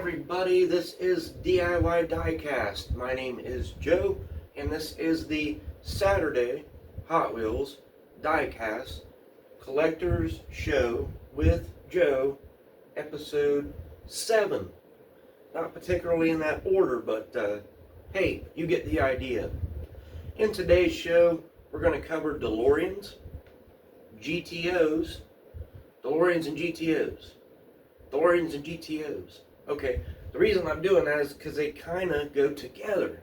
everybody, this is DIY Diecast. My name is Joe, and this is the Saturday Hot Wheels Diecast Collector's Show with Joe, episode 7. Not particularly in that order, but hey, you get the idea. In today's show, we're going to cover DeLoreans, GTOs, DeLoreans and GTOs. DeLoreans and GTOs. Okay, the reason I'm doing that is because they kind of go together.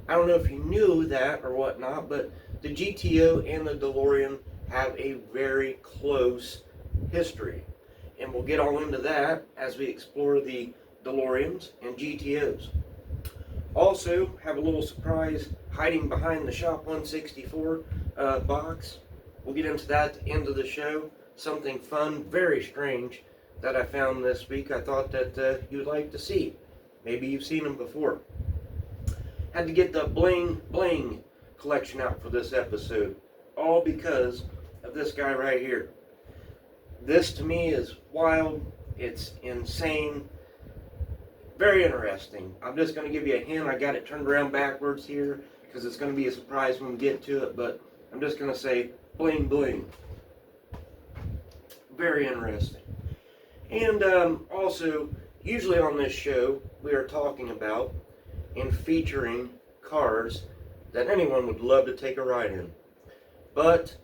I don't know if you knew that or whatnot, but the GTO and the DeLorean have a very close history. And we'll get all into that as we explore the DeLoreans and GTOs. Also, have a little surprise hiding behind the Shop 164 box. We'll get into that at the end of the show. Something fun, very strange, that I found this week. I thought that you'd like to see. Maybe you've seen them before. Had to get the bling bling collection out for this episode, all because of this guy right here. This to me is wild. It's insane. Very interesting. I'm just going to give you a hint. I got it turned around backwards here because it's going to be a surprise when we get to it, but I'm just going to say bling bling. Very interesting. And also, usually on this show, we are talking about and featuring cars that anyone would love to take a ride in. But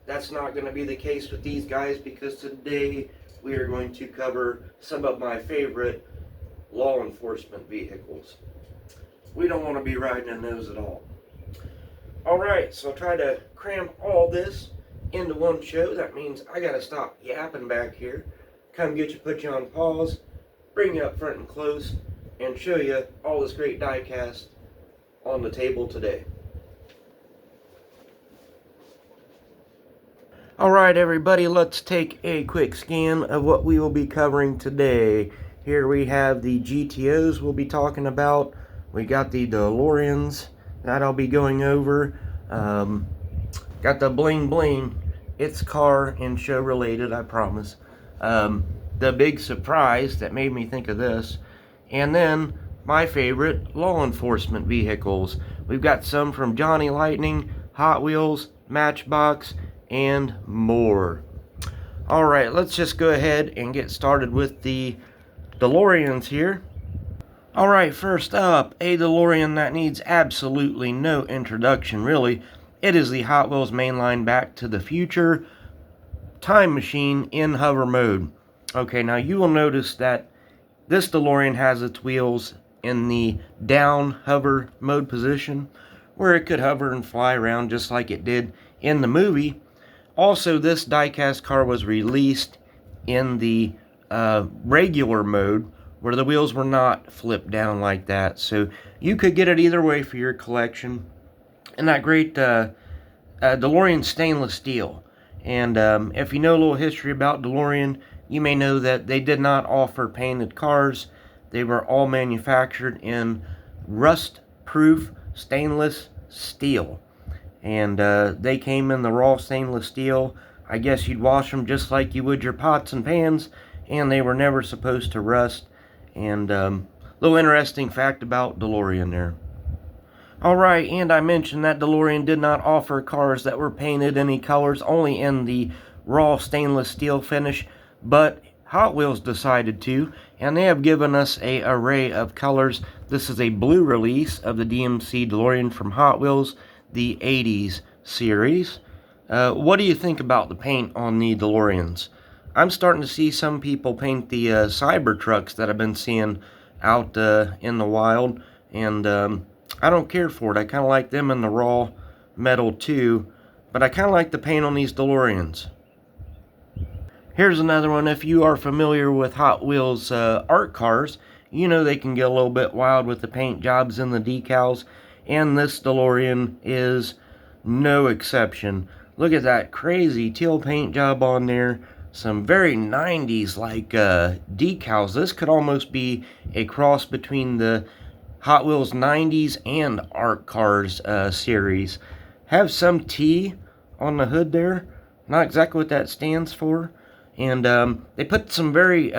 that's not going to be the case with these guys, because today we are going to cover some of my favorite law enforcement vehicles. We don't want to be riding in those at all. Alright, so I'll try to cram all this into one show. That means I got to stop yapping back here. Come get you, put you on pause, bring you up front and close, and show you all this great diecast on the table today. Alright everybody, let's take a quick scan of what we will be covering today. Here we have the GTOs we'll be talking about. We got the DeLoreans that I'll be going over. Got the bling bling. It's car and show related, I promise. The big surprise that made me think of this, and then my favorite law enforcement vehicles. We've got some from Johnny Lightning, Hot Wheels, Matchbox, and more. Alright, let's just go ahead and get started with the DeLoreans here. Alright, first up, a DeLorean that needs absolutely no introduction, really. It is the Hot Wheels mainline Back to the Future time machine in hover mode. Okay, now you will notice that this DeLorean has its wheels in the down hover mode position, where it could hover and fly around just like it did in the movie. Also, this diecast car was released in the regular mode, where the wheels were not flipped down like that. So you could get it either way for your collection. And that great DeLorean stainless steel. And if you know a little history about DeLorean, you may know that they did not offer painted cars. They were all manufactured in rust-proof stainless steel. And they came in the raw stainless steel. I guess you'd wash them just like you would your pots and pans, and they were never supposed to rust. And little interesting fact about DeLorean there. Alright, and I mentioned that DeLorean did not offer cars that were painted any colors, only in the raw stainless steel finish, but Hot Wheels decided to, and they have given us an array of colors. This is a blue release of the DMC DeLorean from Hot Wheels, the 80s series. What do you think about the paint on the DeLoreans? I'm starting to see some people paint the Cybertrucks that I've been seeing out in the wild, and I don't care for it. I kind of like them in the raw metal too, but I kind of like the paint on these DeLoreans. Here's another one. If you are familiar with Hot Wheels art cars, you know they can get a little bit wild with the paint jobs and the decals, and this DeLorean is no exception. Look at that crazy teal paint job on there. Some very 90s like decals. This could almost be a cross between the Hot Wheels 90s and Art Cars series. Have some T on the hood there. Not exactly what that stands for. And they put some very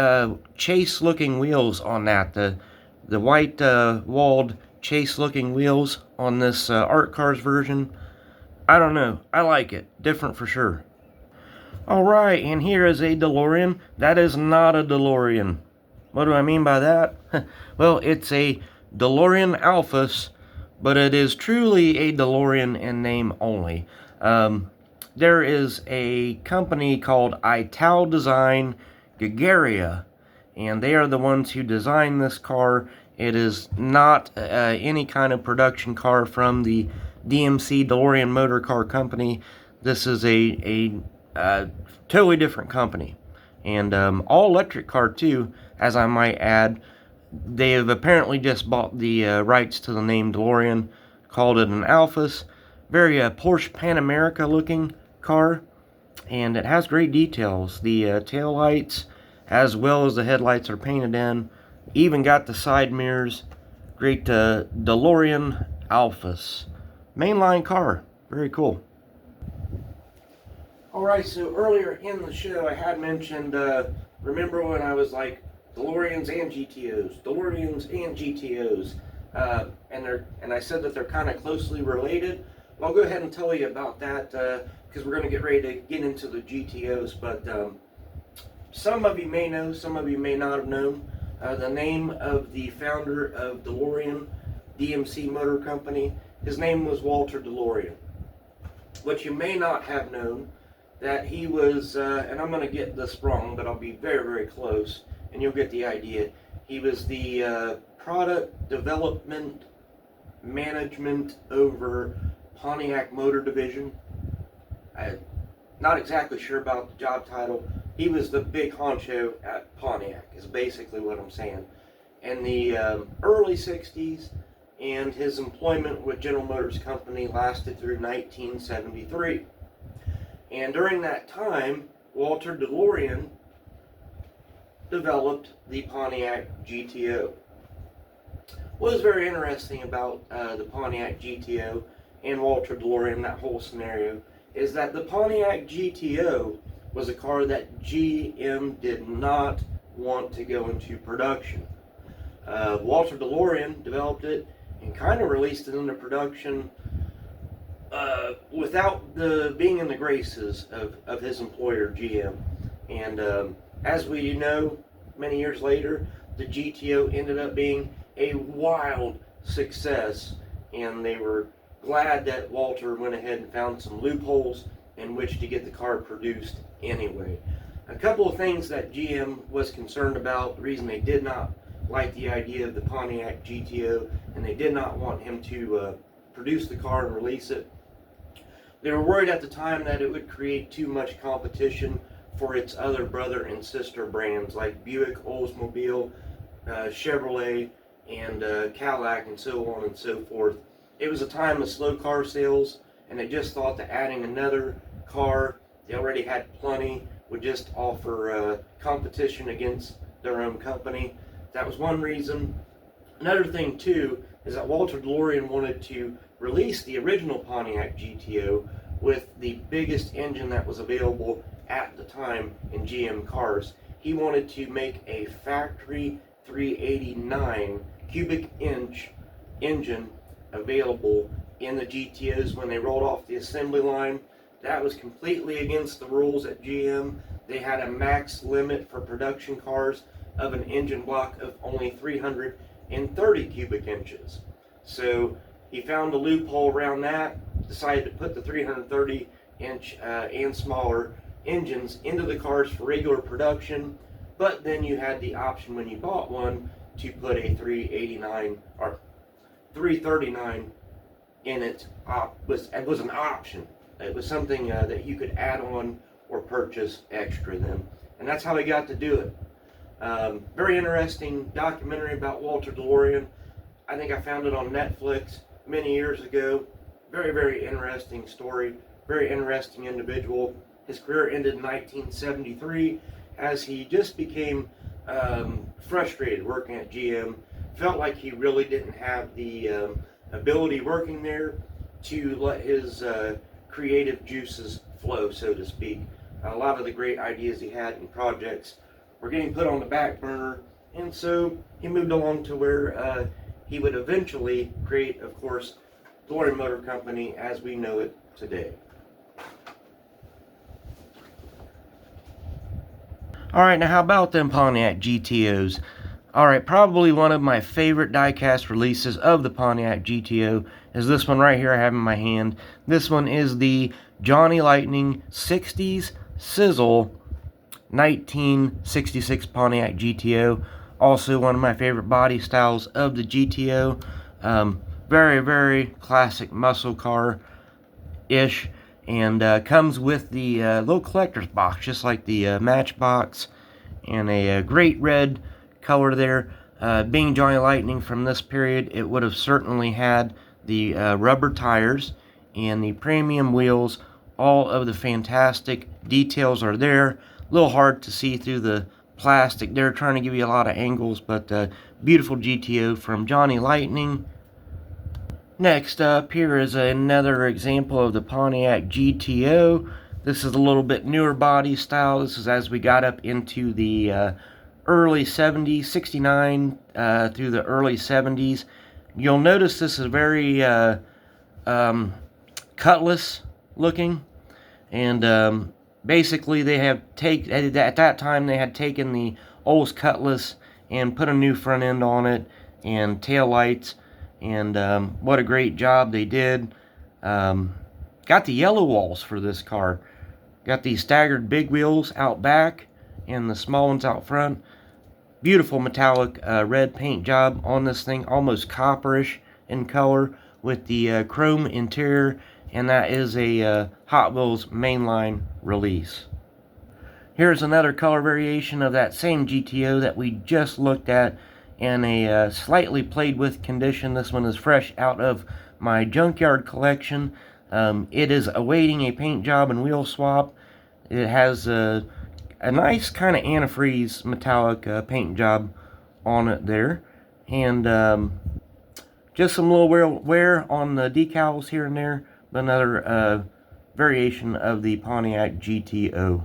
chase-looking wheels on that. The white walled chase-looking wheels on this Art Cars version. I don't know. I like it. Different for sure. Alright, and here is a DeLorean. That is not a DeLorean. What do I mean by that? Well, it's a DeLorean Alphas, but it is truly a DeLorean in name only. There is a company called Ital Design Gagaria, and they are the ones who designed this car. It is not any kind of production car from the DMC DeLorean Motor Car Company. This is a totally different company, and all electric car too, as I might add. They have apparently just bought the rights to the name DeLorean, called it an Alphas. Very Porsche Pan America looking car, and it has great details. The tail lights as well as the headlights are painted in. Even got the side mirrors. Great DeLorean Alphas. Mainline car. Very cool. Alright, so earlier in the show I had mentioned, remember when I was like, DeLoreans and GTOs, DeLoreans and GTOs, and I said that they're kind of closely related. Well, I'll go ahead and tell you about that, because we're going to get ready to get into the GTOs, but some of you may know, some of you may not have known, the name of the founder of DeLorean, DMC Motor Company. His name was Walter DeLorean. What you may not have known, that he was, and I'm going to get this wrong, but I'll be very, very close, and you'll get the idea. He was the product development management over Pontiac Motor Division. I'm not exactly sure about the job title. He was the big honcho at Pontiac, is basically what I'm saying. In the early 60s, and his employment with General Motors Company lasted through 1973. And during that time, Walter DeLorean developed the Pontiac GTO. What was very interesting about the Pontiac GTO and Walter DeLorean, that whole scenario, is that the Pontiac GTO was a car that GM did not want to go into production. Walter DeLorean developed it and kind of released it into production without being in the graces of his employer, GM. And as we know, many years later, the GTO ended up being a wild success, and they were glad that Walter went ahead and found some loopholes in which to get the car produced anyway. A couple of things that GM was concerned about, the reason they did not like the idea of the Pontiac GTO, and they did not want him to produce the car and release it. They were worried at the time that it would create too much competition for its other brother and sister brands like Buick, Oldsmobile, Chevrolet, and Cadillac, and so on and so forth. It was a time of slow car sales, and they just thought that adding another car, they already had plenty, would just offer competition against their own company. That was one reason. Another thing too is that Walter DeLorean wanted to release the original Pontiac GTO with the biggest engine that was available at the time in GM cars. He wanted to make a factory 389 cubic inch engine available in the GTOs when they rolled off the assembly line. That was completely against the rules at GM. They had a max limit for production cars of an engine block of only 330 cubic inches. So he found a loophole around that, decided to put the 330 inch and smaller engines into the cars for regular production, but then you had the option when you bought one to put a 389 or 339 in it. It was an option. It was something that you could add on or purchase extra then, and that's how he got to do it. Very interesting documentary about Walter DeLorean. I think I found it on Netflix many years ago. Very, very interesting story. Very interesting individual. His career ended in 1973 as he just became frustrated working at GM. Felt like he really didn't have the ability working there to let his creative juices flow, so to speak. a lot of the great ideas he had and projects were getting put on the back burner, and so he moved along to where he would eventually create, of course, DeLorean Motor Company as we know it today. Alright, now how about them Pontiac GTOs? Alright, probably one of my favorite diecast releases of the Pontiac GTO is this one right here I have in my hand. This one is the Johnny Lightning 60s Sizzle 1966 Pontiac GTO. Also one of my favorite body styles of the GTO. Very, very classic muscle car-ish. And comes with the little collector's box, just like the Matchbox. And a great red color there. Being Johnny Lightning from this period, it would have certainly had the rubber tires and the premium wheels. All of the fantastic details are there. A little hard to see through the plastic. They're trying to give you a lot of angles, but beautiful GTO from Johnny Lightning. Next up here is another example of the Pontiac GTO. This is a little bit newer body style. This is as we got up into the early 70s, 69 through the early 70s. You'll notice this is very cutlass looking, and basically they have at that time they had taken the old cutlass and put a new front end on it and tail lights, and what a great job they did. Got the yellow walls for this car. Got these staggered big wheels out back and the small ones out front. Beautiful metallic red paint job on this thing, almost copperish in color with the chrome interior, and that is a Hot Wheels mainline release. Here's another color variation of that same GTO that we just looked at in a slightly played with condition. This one is fresh out of my junkyard collection. It is awaiting a paint job and wheel swap. It has a nice kind of antifreeze metallic paint job on it there, and just some little wear on the decals here and there, but another variation of the Pontiac GTO.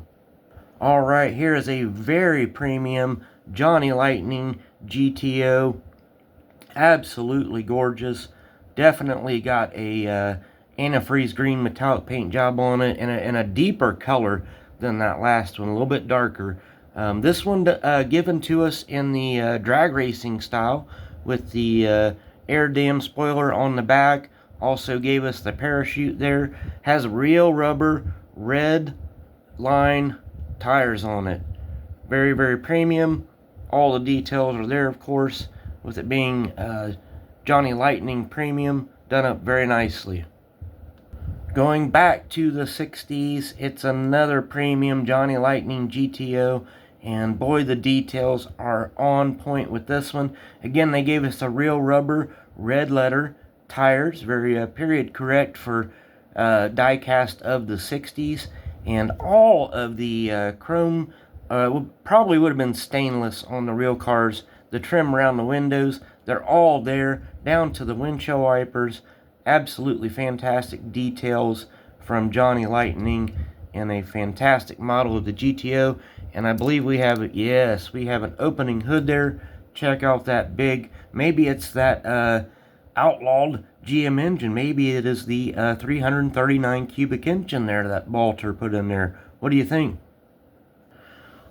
Alright, here is a very premium Johnny Lightning GTO. Absolutely gorgeous. Definitely got a antifreeze green metallic paint job on it, and a deeper color than that last one, a little bit darker. This one given to us in the drag racing style with the air dam spoiler on the back. Also gave us the parachute there. Has real rubber red line tires on it. Very, very premium. All the details are there, of course, with it being Johnny Lightning premium, done up very nicely. Going back to the 60s, it's another premium Johnny Lightning GTO, and boy, the details are on point with this one. Again, they gave us a real rubber red letter tires, very period correct for diecast of the 60s, and all of the chrome probably would have been stainless on the real cars. The trim around the windows, they're all there, down to the windshield wipers. Absolutely fantastic details from Johnny Lightning, and a fantastic model of the GTO. And I believe we have, yes, we have an opening hood there. Check out that big, maybe it's that outlawed GM engine. Maybe it is the 339 cubic engine there that Walter put in there. What do you think?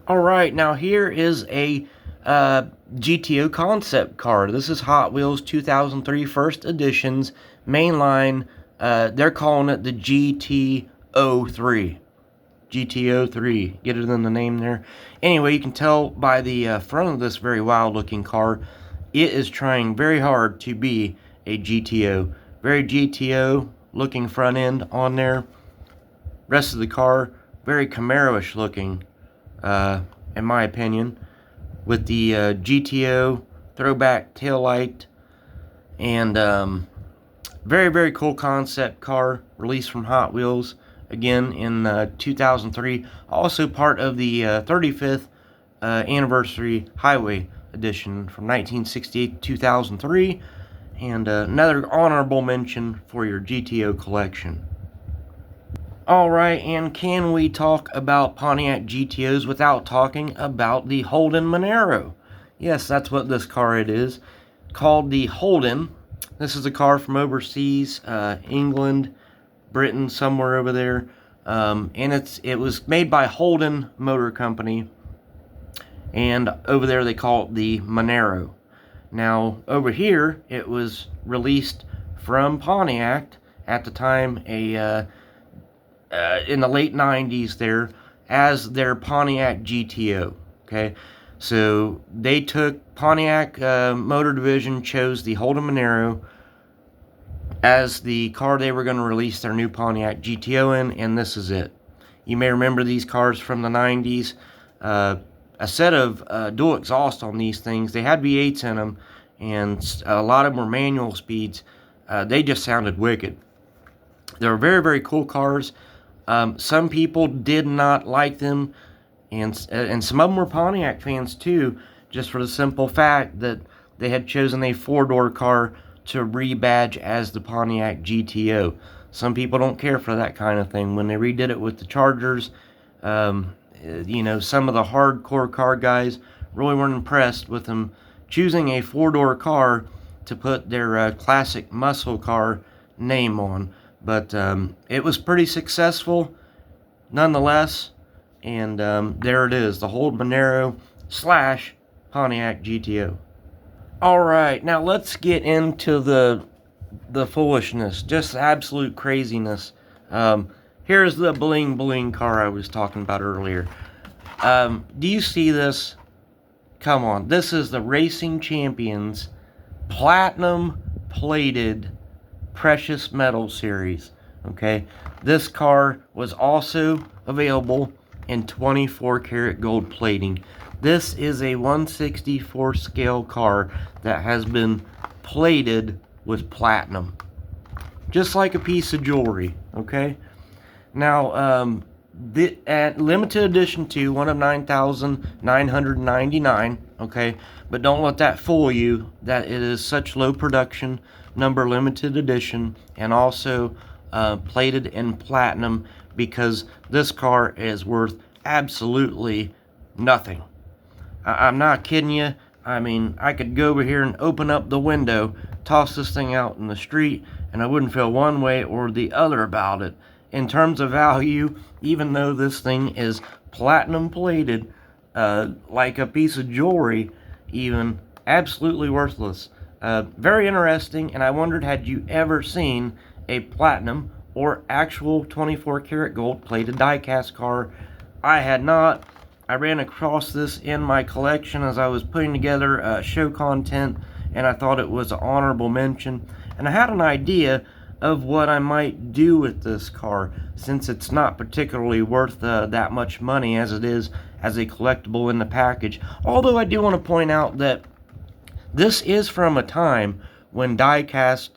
Alright, now here is a GTO concept car. This is Hot Wheels 2003 First Editions mainline. They're calling it the GT03. GT03. Get it in the name there. Anyway, you can tell by the front of this very wild looking car, it is trying very hard to be a GTO. Very GTO looking front end on there. Rest of the car, very Camaro-ish looking, in my opinion, with the GTO throwback taillight, and very, very cool concept car released from Hot Wheels, again in 2003. Also part of the 35th anniversary Highway Edition from 1968 to 2003, and another honorable mention for your GTO collection. Alright, and can we talk about Pontiac GTOs without talking about the Holden Monero? Yes, that's what this car it is, called the Holden. This is a car from overseas, England, Britain, somewhere over there. And it was made by Holden Motor Company, and over there they call it the Monero. Now, over here, it was released from Pontiac at the time, in the late 90s there, as their Pontiac GTO. Okay, so they took Pontiac Motor Division, chose the Holden Monero as the car they were going to release their new Pontiac GTO in, and this is it. You may remember these cars from the 90s. A set of dual exhaust on these things. They had V8s in them, and a lot of them were manual speeds. They just sounded wicked. They were very, very cool cars. Some people did not like them, and some of them were Pontiac fans too, just for the simple fact that they had chosen a four-door car to rebadge as the Pontiac GTO. Some people don't care for that kind of thing. When they redid it with the Chargers, you know, some of the hardcore car guys really weren't impressed with them choosing a four-door car to put their classic muscle car name on. But it was pretty successful nonetheless, and there it is, the Holden Monero slash Pontiac GTO. Alright, now let's get into the foolishness, just absolute craziness. Here's the bling bling car I was talking about earlier. Do you see this? Come on, this is the Racing Champions Platinum Plated Precious Metal Series. Okay, this car was also available in 24 karat gold plating. This is a 1/64 scale car that has been plated with platinum, just like a piece of jewelry. Okay, now at limited edition 2, one of 9,999. Okay, but don't let that fool you that it is such low production number, limited edition, and also plated in platinum, because this car is worth absolutely nothing. I'm not kidding you. I mean, I could go over here and open up the window, toss this thing out in the street, and I wouldn't feel one way or the other about it. In terms of value, even though this thing is platinum plated, like a piece of jewelry, even, absolutely worthless. Very interesting, and I wondered, had you ever seen a platinum or actual 24 karat gold plated diecast car? I had not. I ran across this in my collection as I was putting together show content, and I thought it was an honorable mention. And I had an idea of what I might do with this car, since it's not particularly worth that much money as it is as a collectible in the package. Although I do want to point out that this is from a time when diecast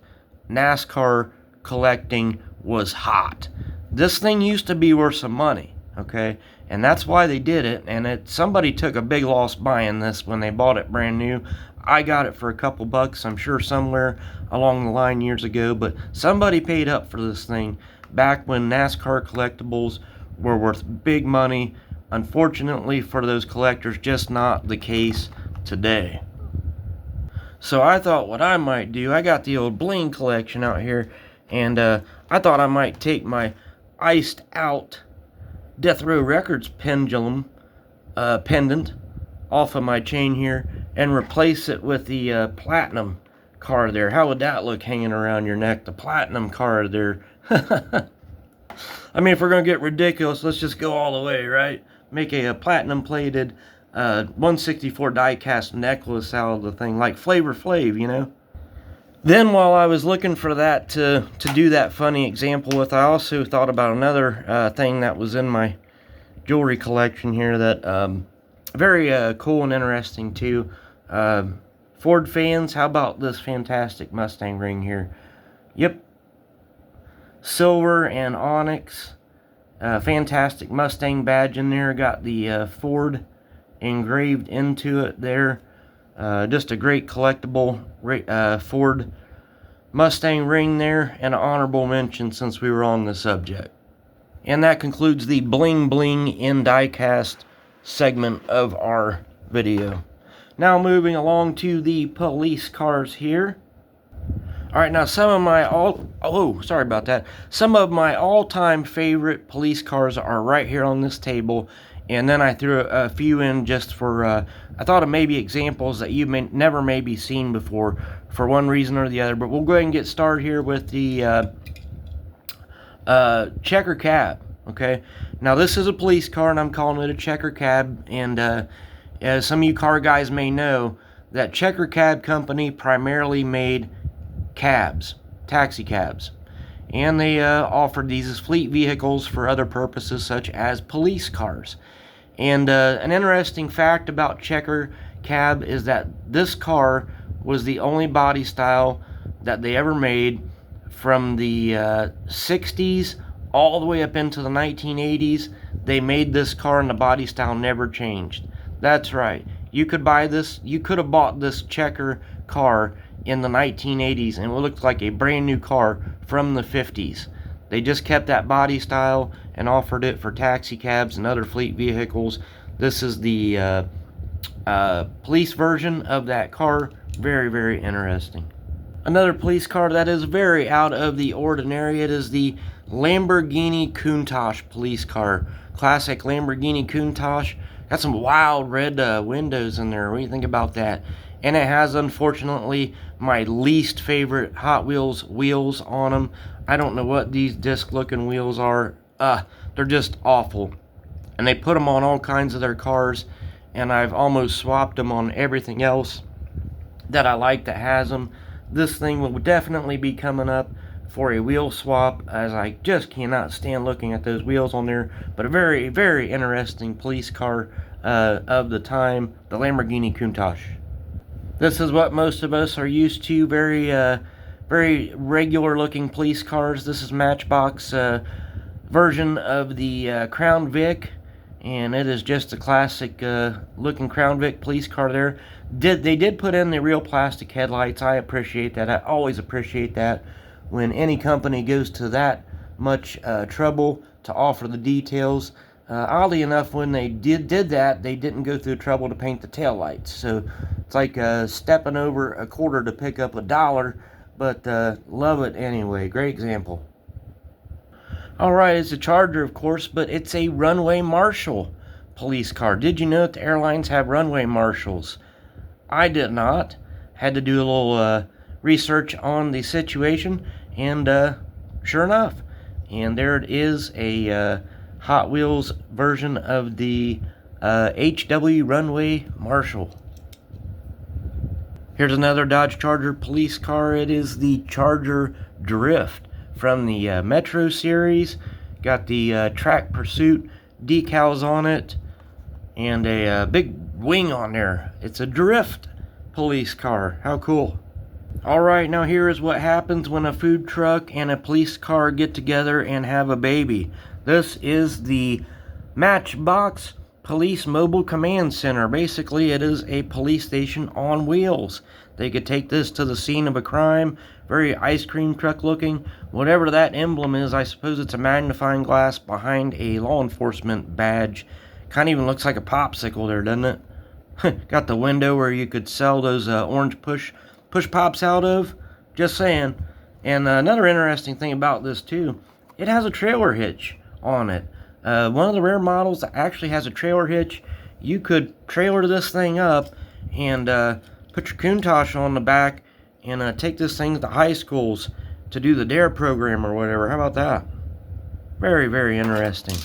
NASCAR collecting was hot. This thing used to be worth some money, okay? And that's why they did it, and somebody took a big loss buying this when they bought it brand new. I got it for a couple bucks, I'm sure somewhere along the line years ago, but somebody paid up for this thing back when NASCAR collectibles were worth big money. Unfortunately for those collectors, just not the case today. So I thought what I might do, I got the old bling collection out here, and I thought I might take my iced out Death Row Records pendulum pendant off of my chain here and replace it with the platinum card there. How would that look hanging around your neck? The platinum card there. I mean, if we're going to get ridiculous, let's just go all the way, right? Make a platinum plated 1/64 diecast necklace out of the thing, like Flavor Flav, you know? Then while I was looking for that to do that funny example with, I also thought about another thing that was in my jewelry collection here that very cool and interesting too. Ford fans, how about this fantastic Mustang ring here? Yep, silver and onyx, fantastic Mustang badge in there. Got the Ford engraved into it there. Just a great collectible Ford Mustang ring there, and an honorable mention since we were on the subject. And that concludes the bling bling in diecast segment of our video. Now moving along to the police cars here. Alright, now some of my Some of my all-time favorite police cars are right here on this table. And then I threw a few in just for, I thought of maybe examples that you may never maybe seen before for one reason or the other. But we'll go ahead and get started here with the checker cab. Okay, now this is a police car and I'm calling it a checker cab. And as some of you car guys may know, that checker cab company primarily made cabs, taxi cabs, and they offered these as fleet vehicles for other purposes such as police cars. And an interesting fact about checker cab is that this car was the only body style that they ever made from the 60s all the way up into the 1980s. They made this car and the body style never changed. That's right, you could have bought this checker car in the 1980s and it looked like a brand new car from the 50s. They just kept that body style and offered it for taxi cabs and other fleet vehicles. This is the police version of that car. Very, very interesting. Another police car that is very out of the ordinary, it is the Lamborghini Countach police car. Classic Lamborghini Countach. Got some wild red windows in there. What do you think about that? And it has, unfortunately, my least favorite Hot Wheels wheels on them. I don't know what these disc-looking wheels are. They're just awful. And they put them on all kinds of their cars, and I've almost swapped them on everything else that I like that has them. This thing will definitely be coming up for a wheel swap, as I just cannot stand looking at those wheels on there. But a very, very interesting police car of the time, the Lamborghini Countach. This is what most of us are used to, very regular looking police cars. This is Matchbox version of the Crown Vic, and it is just a classic looking Crown Vic police car there. They did put in the real plastic headlights. I appreciate that. I always appreciate that when any company goes to that much trouble to offer the details. Oddly enough, when they did that, they didn't go through the trouble to paint the taillights. So it's like stepping over a quarter to pick up $1, but love it anyway. Great example. Alright, it's a Charger, of course, but it's a runway marshal police car. Did you know that the airlines have runway marshals? I did not. Had to do a little research on the situation, and sure enough. And there it is, a Hot Wheels version of the HW Runway Marshal. Here's another Dodge Charger police car. It is the Charger Drift from the Metro series. Got the Track Pursuit decals on it and a big wing on there. It's a drift police car. How cool. Alright, now here is what happens when a food truck and a police car get together and have a baby. This is the Matchbox Police Mobile Command Center. Basically, it is a police station on wheels. They could take this to the scene of a crime. Very ice cream truck looking. Whatever that emblem is, I suppose it's a magnifying glass behind a law enforcement badge. Kind of even looks like a popsicle there, doesn't it? Got the window where you could sell those orange push pops out of. Just saying. And another interesting thing about this too, it has a trailer hitch on it. One of the rare models that actually has a trailer hitch. You could trailer this thing up and put your Countach on the back and take this thing to the high schools to do the DARE program or whatever. How about that? Very, very interesting.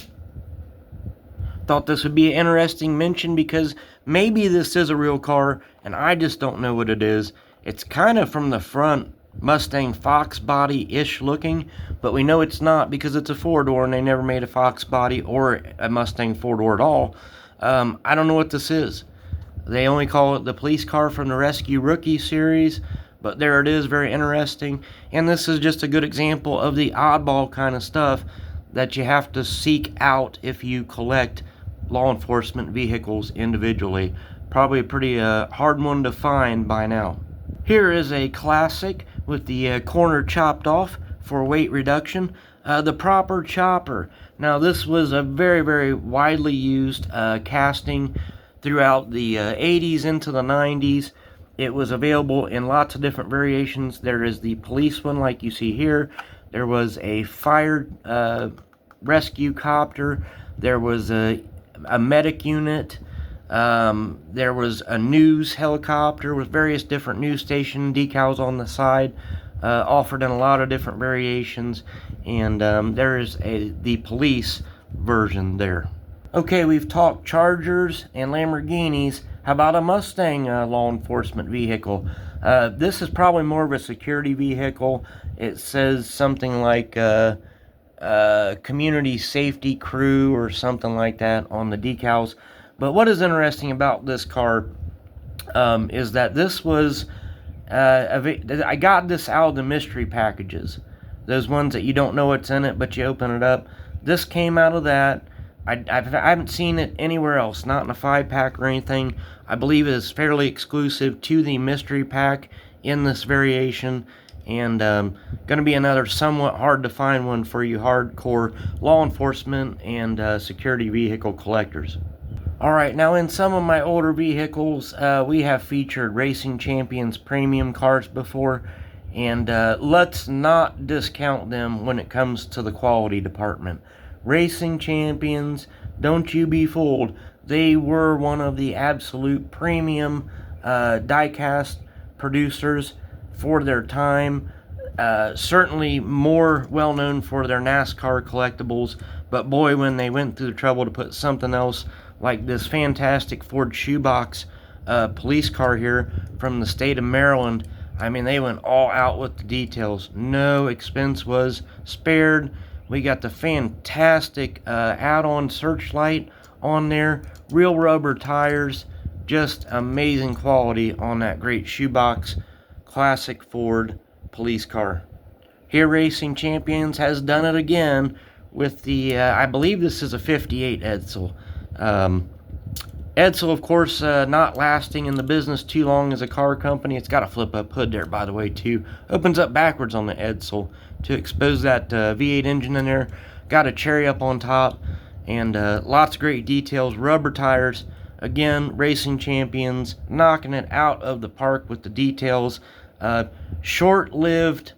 Thought this would be an interesting mention because maybe this is a real car and I just don't know what it is. It's kind of from the front Mustang Fox body-ish looking, but we know it's not because it's a four-door and they never made a Fox body or a Mustang four-door at all. I don't know what this is. They only call it the police car from the Rescue Rookie series, but there it is, very interesting. And this is just a good example of the oddball kind of stuff that you have to seek out if you collect law enforcement vehicles individually. Probably a pretty hard one to find by now. Here is a classic with the corner chopped off for weight reduction. The proper chopper. Now, this was a very, very widely used casting throughout the 80s into the 90s. It was available in lots of different variations. There is the police one, like you see here. There was a fire rescue copter. There was a medic unit. There was a news helicopter with various different news station decals on the side, offered in a lot of different variations. And there is the police version there. Okay, we've talked Chargers and Lamborghinis. How about a Mustang law enforcement vehicle? This is probably more of a security vehicle. It says something like community safety crew or something like that on the decals. But what is interesting about this car is that this was, I got this out of the mystery packages. Those ones that you don't know what's in it, but you open it up. This came out of that. I haven't seen it anywhere else, not in a 5-pack or anything. I believe it is fairly exclusive to the mystery pack in this variation, and going to be another somewhat hard to find one for you hardcore law enforcement and security vehicle collectors. Alright, now in some of my older vehicles, we have featured Racing Champions premium cars before, and let's not discount them when it comes to the quality department. Racing Champions, don't you be fooled. They were one of the absolute premium diecast producers for their time. Certainly more well known for their NASCAR collectibles, but boy, when they went through the trouble to put something else like this fantastic Ford shoebox police car here from the state of Maryland, I mean, they went all out with the details. No expense was spared. We got the fantastic add-on searchlight on there, real rubber tires, just amazing quality on that great shoebox classic Ford police car. Here Racing Champions has done it again with the, I believe this is a 58 Edsel. Edsel, of course, not lasting in the business too long as a car company. It's got a flip-up hood there, by the way, too. Opens up backwards on the Edsel to expose that V8 engine in there. Got a cherry up on top, and lots of great details. Rubber tires. Again, Racing Champions knocking it out of the park with the details. Short-lived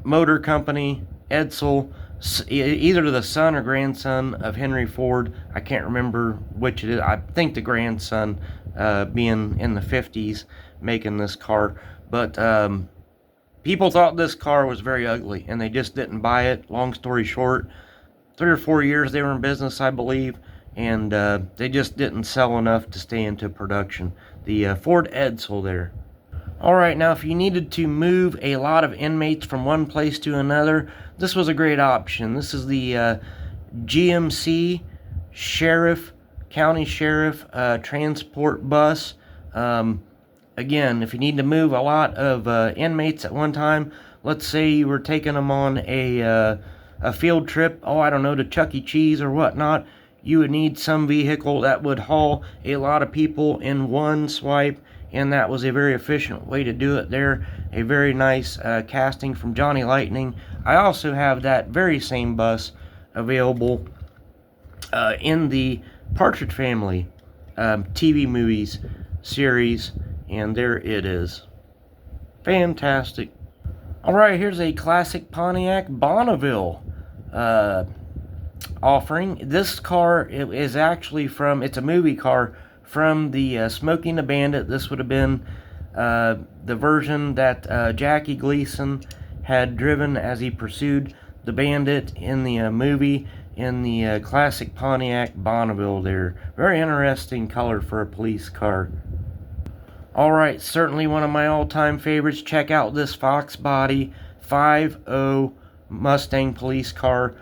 motor company, Edsel, either the son or grandson of Henry Ford. I can't remember which it is. I think the grandson, being in the 50s, making this car. But people thought this car was very ugly, and they just didn't buy it. Long story short, 3 or 4 years they were in business, I believe, and they just didn't sell enough to stay into production. The Ford Edsel there. Alright, now if you needed to move a lot of inmates from one place to another, this was a great option. This is the GMC County Sheriff Transport Bus. Again, if you need to move a lot of inmates at one time, let's say you were taking them on a field trip, oh, I don't know, to Chuck E. Cheese or whatnot, you would need some vehicle that would haul a lot of people in one swipe, and that was a very efficient way to do it there. A very nice casting from Johnny Lightning. I also have that very same bus available in the Partridge Family TV movies series, and there it is. Fantastic. Alright, here's a classic Pontiac Bonneville offering. This car is actually from, it's a movie car from the Smoking the Bandit. This would have been the version that Jackie Gleason had driven as he pursued the bandit in the movie, in the classic Pontiac Bonneville there. Very interesting color for a police car. Alright, certainly one of my all-time favorites. Check out this Fox Body 5.0 Mustang police car.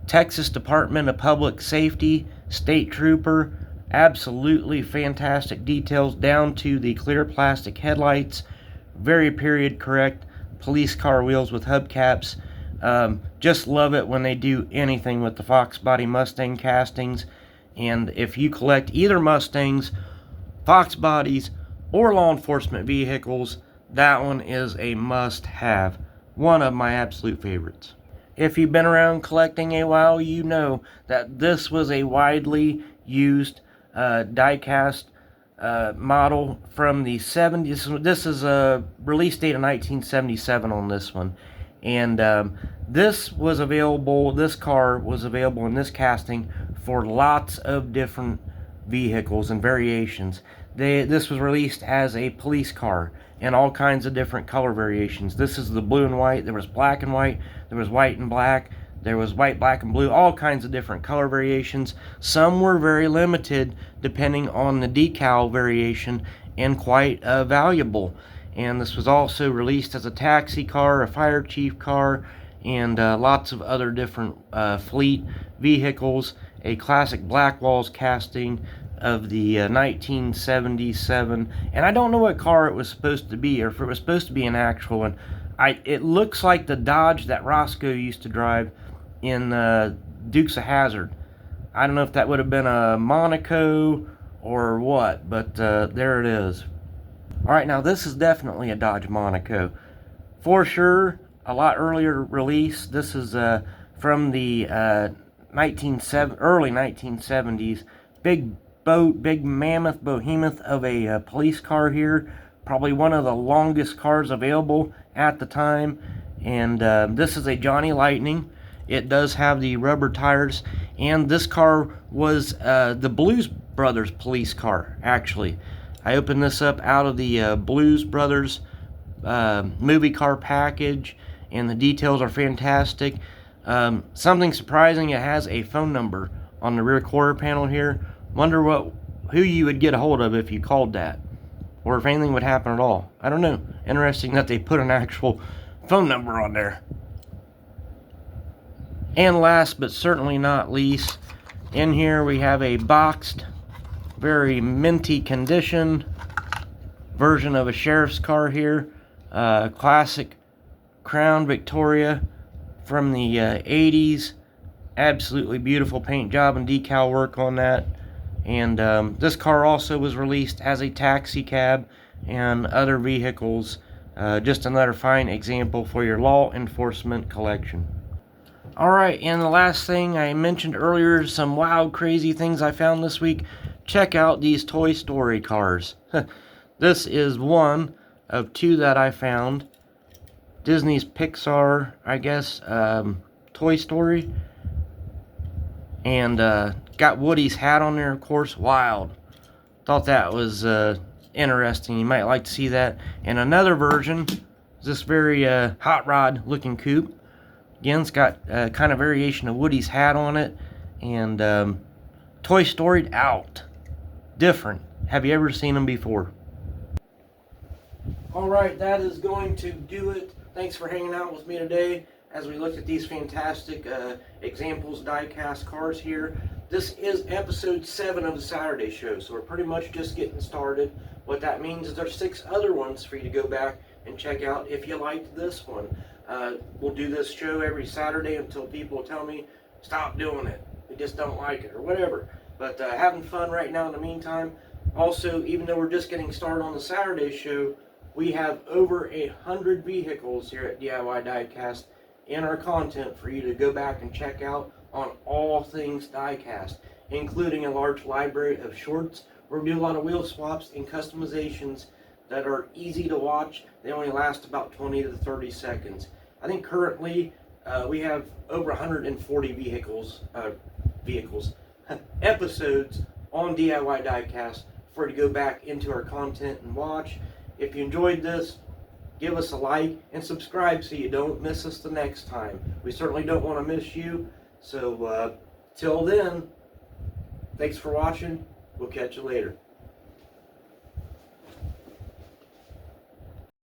Texas Department of Public Safety, State Trooper. Absolutely fantastic details down to the clear plastic headlights. Very period correct police car wheels with hubcaps. Just love it when they do anything with the Fox Body Mustang castings. And if you collect either Mustangs, Fox Bodies, or law enforcement vehicles, that one is a must-have. One of my absolute favorites. If you've been around collecting a while, you know that this was a widely used diecast model from the 70s. This is a release date of 1977 on this one. And this was available, this car was available in this casting for lots of different vehicles and variations. This was released as a police car in all kinds of different color variations. This is the blue and white. There was black and white. There was white and black. There was white, black, and blue. All kinds of different color variations. Some were very limited depending on the decal variation and quite valuable. And this was also released as a taxi car, a fire chief car, and lots of other different fleet vehicles. A classic Black Walls casting of the 1977, and I don't know what car it was supposed to be, or if it was supposed to be an actual one. It looks like the Dodge that Roscoe used to drive in Dukes of Hazzard. I don't know if that would have been a Monaco or what, but there it is. Alright, now this is definitely a Dodge Monaco. For sure, a lot earlier release. This is from the early 1970s. Big mammoth behemoth of a police car here. Probably one of the longest cars available at the time. And this is a Johnny Lightning. It does have the rubber tires. And this car was the Blues Brothers police car, actually. I opened this up out of the Blues Brothers movie car package, and the details are fantastic. Something surprising, it has a phone number on the rear quarter panel here. Wonder who you would get a hold of if you called that, or if anything would happen at all. I don't know. Interesting that they put an actual phone number on there. And last but certainly not least, in here we have a boxed, very minty condition version of a sheriff's car here. Classic Crown Victoria from the 80s. Absolutely beautiful paint job and decal work on that. And this car also was released as a taxi cab and other vehicles. Just another fine example for your law enforcement collection. Alright, and the last thing I mentioned earlier, some wild, crazy things I found this week. Check out these Toy Story cars. This is one of two that I found. Disney's Pixar, I guess, Toy Story. And got Woody's hat on there, of course. Wild. Thought that was interesting. You might like to see that. And another version is this very hot rod looking coupe. Again, it's got kind of variation of Woody's hat on it. And Toy Story'd out. Different. Have you ever seen them before? Alright, that is going to do it. Thanks for hanging out with me today as we looked at these fantastic examples die-cast cars here. This is episode 7 of the Saturday show, so we're pretty much just getting started. What that means is there's 6 other ones for you to go back and check out if you liked this one. We'll do this show every Saturday until people tell me, stop doing it, we just don't like it, or whatever. But having fun right now in the meantime. Also, even though we're just getting started on the Saturday show, we have over 100 vehicles here at DIY Diecast in our content for you to go back and check out on all things diecast, including a large library of shorts where we do a lot of wheel swaps and customizations that are easy to watch. They only last about 20 to 30 seconds. I think currently we have over 140 episodes on DIY Diecast for you to go back into our content and watch. If you enjoyed this, give us a like and subscribe so you don't miss us the next time. We certainly don't want to miss you. So till then, thanks for watching. We'll catch you later.